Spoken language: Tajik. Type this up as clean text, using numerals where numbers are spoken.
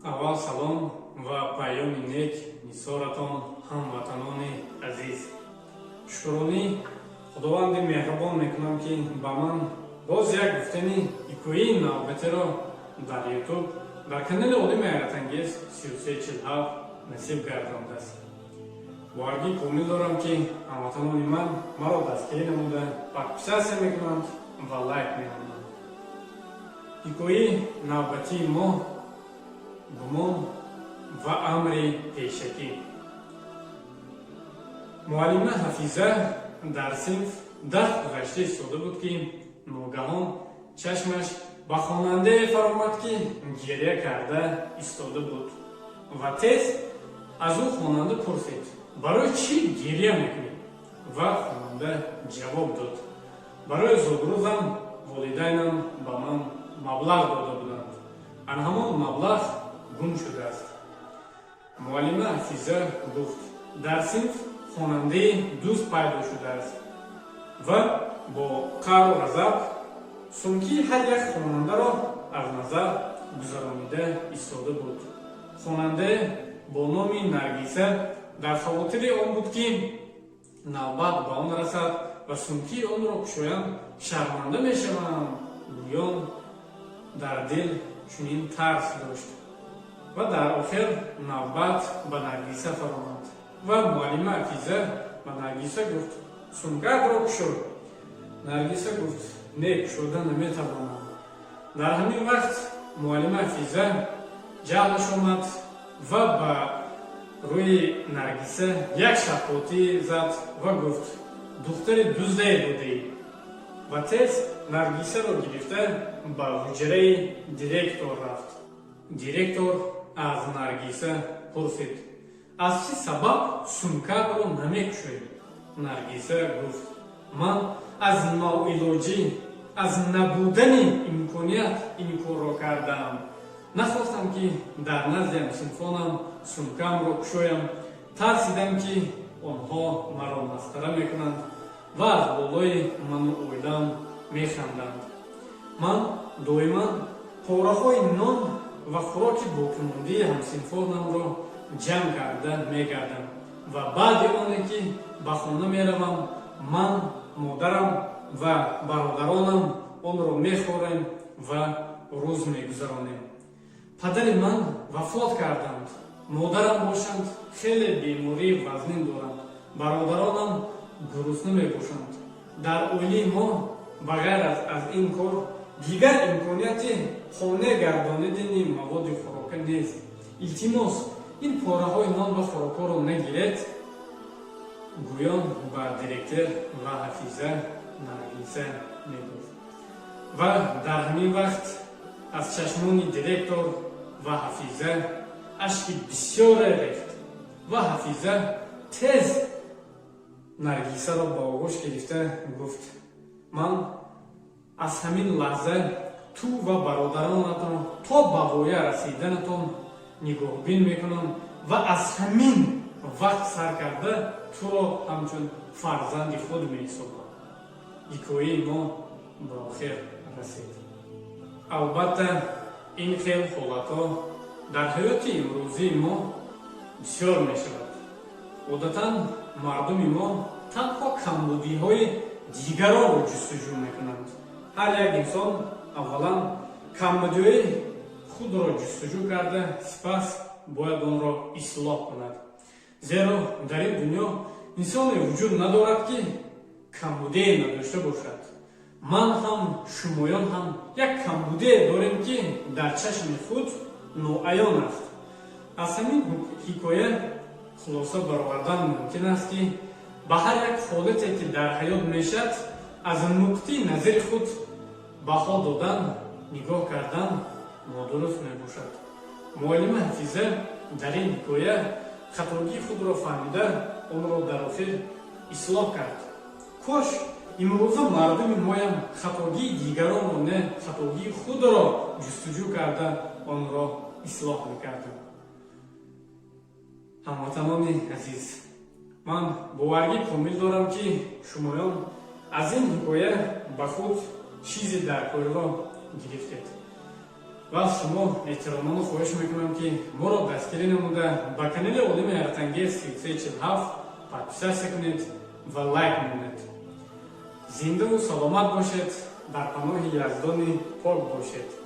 аввал салом ва пайёми нек нисоратон ҳамватанони азиз. шукронӣ худованди меҳрабон мекунам, ки ба ман боз як гуфтани ҳикояи навбатиро дар ютуб дар канали олими ҳайратангез 3347 насиб гардондааст. боваргии комил дорам, ки ҳамватанони ман маро дастгирӣ намуда подписатсия мекунанд ва лайк менамоянд. ҳикояи навбатии мо гумон ва амри пешакӣ. муаллима ҳафиза дар синф дарс гузашта истода буд, ки ногаҳон чашмаш ба хонандае фаромад, ки гирья карда истода буд ва тез аз ӯ хонанда пурсид: барои чӣ гирья мекунӣ? ва хонанда ҷавоб дод: барои зодрӯзам волидайнам ба ман маблағ дода буданд, ан ҳамон маблағ гум шудааст. муаллима ҳафиза гуфт: дар синф хонандаи дӯст пайдо шудааст ва бо қаҳру ғазаб сумки ҳар як хонандаро аз назар гузаронида истода буд. хонандае бо номи Наргиса дар хавотири он буд, ки навбат ба он расад ва сумки онро кушоянд шарманда мешаванд. гӯён дар дил чунин тарс дошт ва дар охир навбат ба Наргиса фаромад ва муаллима ҳафиза ба Наргиса гуфт: сумкаатро кушод. Наргиса гуфт: не, кушода наметавонам. дар ҳамин вақт муаллима ҳафиза ҷаҳлаш омад ва ба рӯи Наргиса як шапотӣ зад ва гуфт: духтари дуздае будӣ. ва тез Наргисаро гирифта ба ҳуҷраи директор рафт. директор аз Наргиса пурсид: аз чӣ сабаб сумкаатро намекушоӣ? Наргиса гуфт: ман аз ноилоҷӣ, аз набудани имконият ин корро кардаам. нахостам, ки дар назди ҳамсинфонам сумкаамро кушоям. тарсидам, ки онҳо маро масхара мекунанд ва аз болои ману оилаам механданд. ман доиман пораҳои нон ва хӯроки боқимондии ҳамсинфонамро ҷамъ карда мегардам ва баъди оне, ки ба хона меравам, ман, модарам ва бародаронам онро мехӯрем ва рӯз мегузаронем. падари ман вафот карданд. модарам бошанд хеле бемории вазнин доранд. бародаронам гурусна мебошанд. дар оилаи мо ба ғайр аз ин кор дигар имконияти хона гардонидани маводи хӯрока нест. илтимос, ин пораҳои нон ва хӯрокҳоро нагиред. гӯён ба директор ва ҳафиза Наргиса мегуфт. ва дар ҳамин вақт аз чашмони директор ва ҳафиза ашки бисёре рехт ва ҳафиза тез Наргисаро ба оғӯш гирифта гуфт: ман аз ҳамин лаҳза ту ва бародаронатон то ба воя расиданатон нигоҳбин мекунам ва аз ҳамин вақт сар карда туро ҳамчун фарзанди худ меҳисобам. ҳикояи мо ба охир расид. албатта ин хел ҳолатҳо дар ҳаёти имрӯзии мо бисёр мешавад. одатан мардуми мо танҳо камбудиҳои дигаронро ҷустуҷӯ мекунанд. ҳар як инсон аввалан камбудиҳои худро ҷустуҷӯ карда сипас бояд онро ислоҳ кунад. зеро дар ин дунё инсоне вуҷуд надорад, ки камбудие надошта бошад. ман ҳам шумоён ҳам як камбудие дорем, ки дар чашми худ ноаён аст. аз ҳамин ҳикоя хулоса баровардан мумкин аст, ки ба ҳар як ҳолате, ки дар ҳаёт мешад, аз нуқтаи назари худ баҳо додан, нигоҳ кардан нодуруст мебошад. муаллима ҳафиза дар ин ҳикоя хатогии худро фаҳмида, онро дар охир ислоҳ кард. кош имрӯза мардуми моям хатогии дигаронро не хатогии худро ҷустуҷӯ карда онро ислоҳ мекардам. ҳамватанони азиз, ман боваргӣ комил дорам, ки шумоён аз ин ҳикоя ба худ чизе дар корро гирифтед ва аз шумо эҳтиромона хоҳиш мекунам, ки моро дастгирӣ намуда ба канали олими ҳайратангез 3347 подписатсия кунед ва лайк намоед. Зиндаву саломат бошед, дар паноҳи Яздони пок бошед.